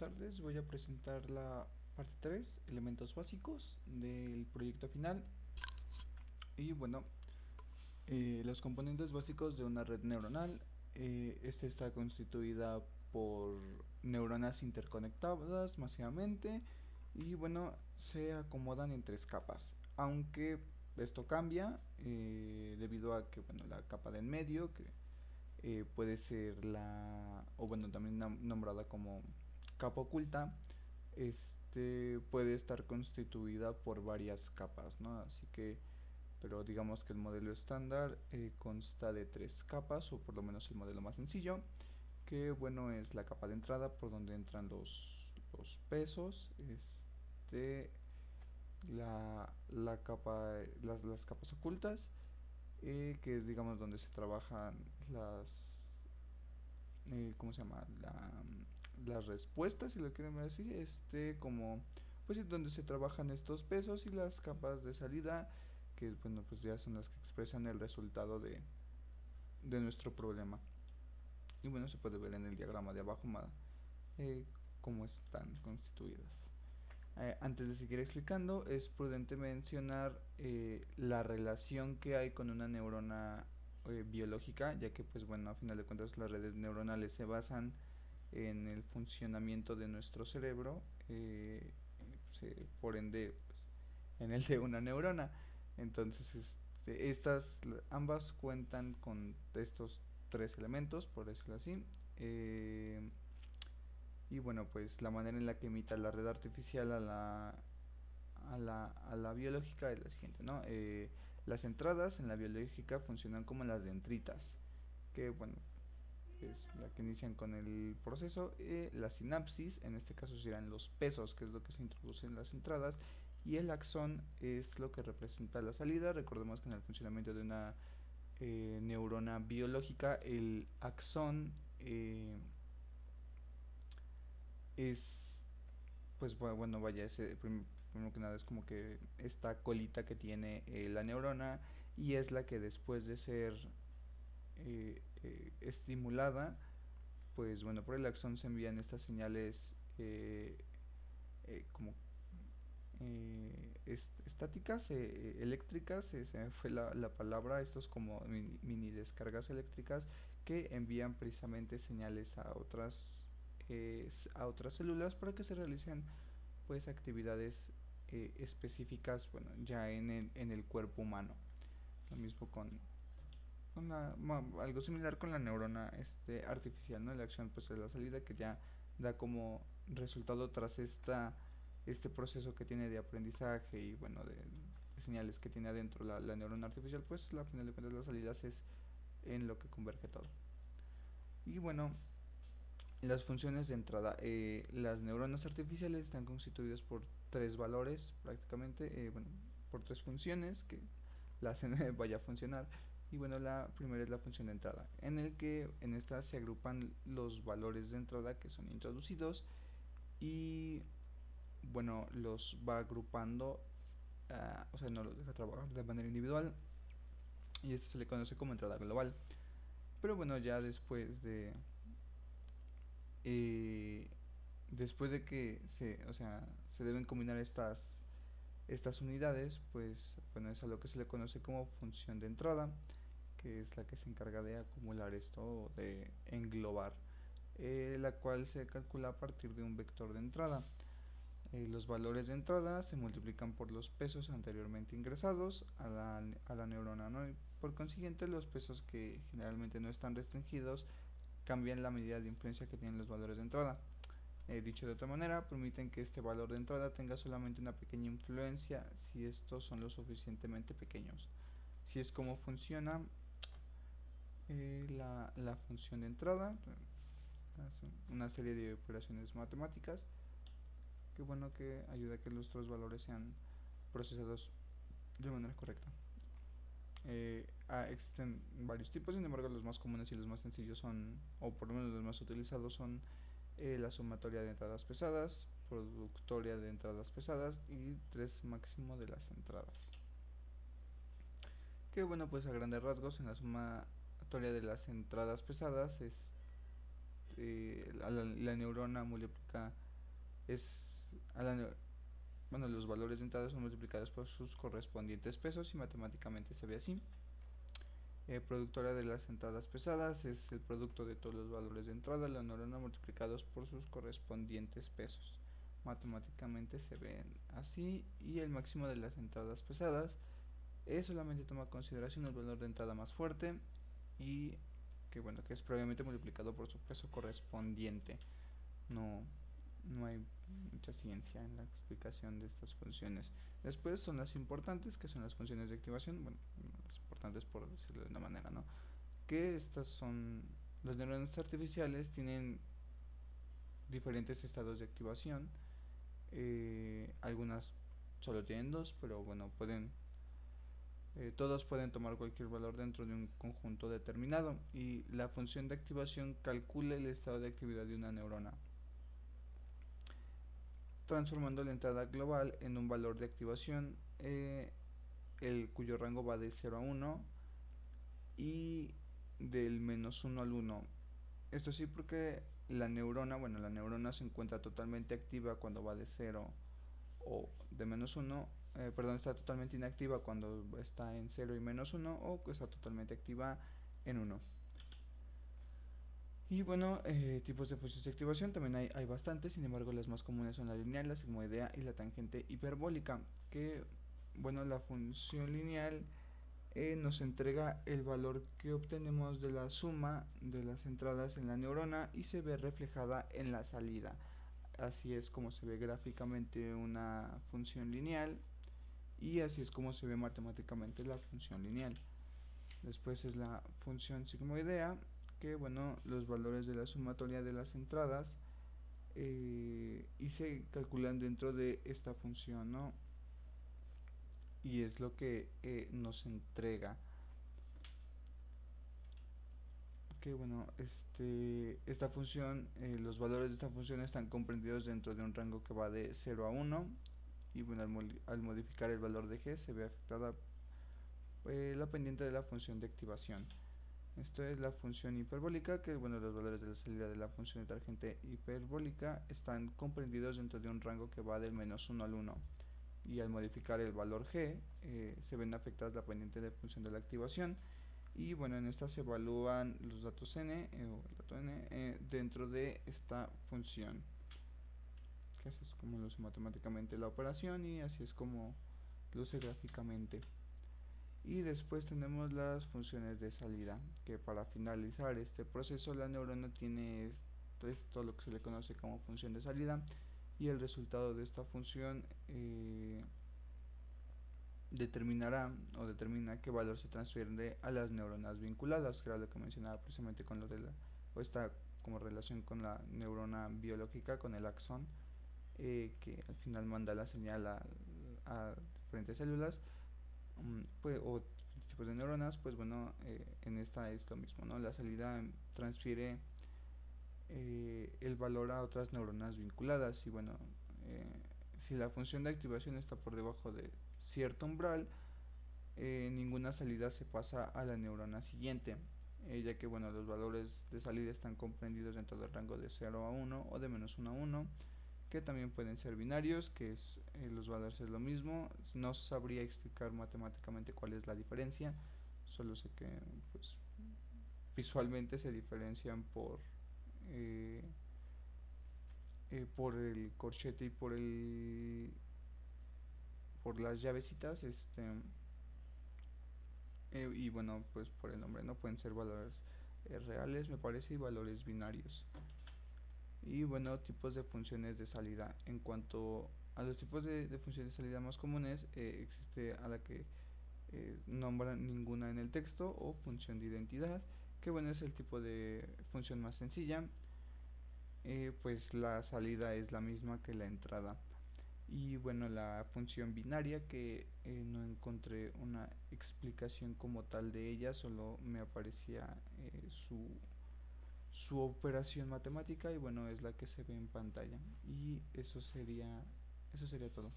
tardes. Voy a presentar la parte 3, elementos básicos del proyecto final. Y bueno, los componentes básicos de una red neuronal. Esta está constituida por neuronas interconectadas masivamente y bueno, se acomodan en tres capas. Aunque esto cambia debido a que bueno, la capa del medio, que puede ser o bueno, también nombrada como capa oculta, puede estar constituida por varias capas, ¿no? Así que, pero digamos que el modelo estándar consta de tres capas, o por lo menos el modelo más sencillo, que bueno, es la capa de entrada por donde entran los pesos, la capa, las capas ocultas, que es digamos donde se trabajan ¿cómo se llama? Las respuestas, si lo quieren ver así, como, pues es donde se trabajan estos pesos, y las capas de salida, que bueno, pues ya son las que expresan el resultado de nuestro problema. Y bueno, se puede ver en el diagrama de abajo eh, cómo están constituidas. Antes de seguir explicando, es prudente mencionar la relación que hay con una neurona biológica, ya que pues bueno, a final de cuentas las redes neuronales se basan en el funcionamiento de nuestro cerebro, por ende pues, en el de una neurona. Entonces estas ambas cuentan con estos tres elementos, por decirlo así. Y bueno, pues la manera en la que imita la red artificial a la biológica es la siguiente, ¿no? Las entradas en la biológica funcionan como las dendritas, que bueno, es la que inician con el proceso. La sinapsis, en este caso serán los pesos, que es lo que se introduce en las entradas, y el axón es lo que representa la salida. Recordemos que en el funcionamiento de una neurona biológica, el axón es, pues bueno, vaya, primero que nada es como que esta colita que tiene la neurona, y es la que después de ser estimulada, pues bueno, por el axón se envían estas señales como estáticas, eléctricas, se me fue la palabra, estos como mini descargas eléctricas, que envían precisamente señales a otras células para que se realicen pues actividades específicas, bueno, ya en el cuerpo humano. Lo mismo algo similar con la neurona artificial, ¿no? La acción pues es la salida, que ya da como resultado tras este proceso que tiene de aprendizaje y bueno, de señales que tiene adentro la neurona artificial, pues al final de cuentas las salidas es en lo que converge todo. Y bueno, las funciones de entrada. Las neuronas artificiales están constituidas por tres valores prácticamente, bueno, por tres funciones que la hacen vaya a funcionar. Y bueno, la primera es la función de entrada, en el que en esta se agrupan los valores de entrada que son introducidos, y bueno, los va agrupando, o sea, no los deja trabajar de manera individual, y esto se le conoce como entrada global. Pero bueno, ya eh, después de que o sea, se deben combinar estas unidades, pues bueno, es a lo que se le conoce como función de entrada, que es la que se encarga de acumular esto, de englobar, la cual se calcula a partir de un vector de entrada. Los valores de entrada se multiplican por los pesos anteriormente ingresados a la neurona, ¿no? Y por consiguiente, los pesos que generalmente no están restringidos cambian la medida de influencia que tienen los valores de entrada. Dicho de otra manera, permiten que este valor de entrada tenga solamente una pequeña influencia si estos son lo suficientemente pequeños. Si es como funciona la función de entrada, una serie de operaciones matemáticas que bueno, que ayuda a que los tres valores sean procesados de manera correcta. Existen varios tipos, sin embargo los más comunes y los más sencillos son, o por lo menos los más utilizados son, la sumatoria de entradas pesadas, productoria de entradas pesadas y tres máximo de las entradas. Que bueno, pues a grandes rasgos, en la sumatoria de las entradas pesadas es la neurona multiplica es a la, bueno, los valores de entrada son multiplicados por sus correspondientes pesos y matemáticamente se ve así. Productora de las entradas pesadas es el producto de todos los valores de entrada, la neurona multiplicados por sus correspondientes pesos. Matemáticamente se ven así. Y el máximo de las entradas pesadas solamente toma en consideración el valor de entrada más fuerte y que bueno, que es previamente multiplicado por su peso correspondiente. No, no hay mucha ciencia en la explicación de estas funciones. Después son las importantes, que son las funciones de activación. Bueno, las importantes por decirlo de una manera, ¿no? Que estas son, las neuronas artificiales tienen diferentes estados de activación. Algunas solo tienen dos, pero bueno, todos pueden tomar cualquier valor dentro de un conjunto determinado, y la función de activación calcula el estado de actividad de una neurona, transformando la entrada global en un valor de activación, cuyo rango va de 0 a 1 y del -1 al 1. Esto sí, porque la neurona se encuentra totalmente activa cuando va de 0 o de -1, está totalmente inactiva cuando está en 0 y -1, o está totalmente activa en 1. Y bueno, tipos de funciones de activación también hay bastantes. Sin embargo, las más comunes son la lineal, la sigmoidea y la tangente hiperbólica. Que bueno, la función lineal nos entrega el valor que obtenemos de la suma de las entradas en la neurona y se ve reflejada en la salida. Así es como se ve gráficamente una función lineal, y así es como se ve matemáticamente la función lineal. Después es la función sigmoidea, que bueno, los valores de la sumatoria de las entradas y se calculan dentro de esta función, ¿no? Y es lo que nos entrega. Que bueno, esta función, los valores de esta función están comprendidos dentro de un rango que va de 0 a 1, y bueno, al modificar el valor de g se ve afectada la pendiente de la función de activación. Esto es la función hiperbólica, que bueno, los valores de la salida de la función de tangente hiperbólica están comprendidos dentro de un rango que va del -1 al 1, y al modificar el valor g se ven afectadas la pendiente de función de la activación. Y bueno, en esta se evalúan los datos n o el dato n dentro de esta función, que así es como luce matemáticamente la operación, y así es como luce gráficamente. Y después tenemos las funciones de salida, que para finalizar este proceso la neurona tiene todo lo que se le conoce como función de salida, y el resultado de esta función determina qué valor se transfiere a las neuronas vinculadas, que era lo que mencionaba precisamente con lo de esta como relación con la neurona biológica, con el axón, que al final manda la señal a diferentes células, o tipos de neuronas. Pues bueno, en esta es lo mismo, ¿no? La salida transfiere el valor a otras neuronas vinculadas, y bueno, si la función de activación está por debajo de cierto umbral, ninguna salida se pasa a la neurona siguiente, ya que bueno, los valores de salida están comprendidos dentro del rango de 0 a 1 o de -1 a 1, que también pueden ser binarios, que es los valores es lo mismo. No sabría explicar matemáticamente cuál es la diferencia, solo sé que pues visualmente se diferencian por el corchete y por las llavecitas, y bueno, pues por el nombre, no pueden ser valores reales, me parece, y valores binarios. Y bueno, tipos de funciones de salida. En cuanto a los tipos de funciones de salida más comunes, existe a la que nombran ninguna en el texto, o función de identidad, que bueno, es el tipo de función más sencilla, pues la salida es la misma que la entrada. Y bueno, la función binaria, que no encontré una explicación como tal de ella, solo me aparecía su operación matemática, y bueno, es la que se ve en pantalla. Y eso sería todo.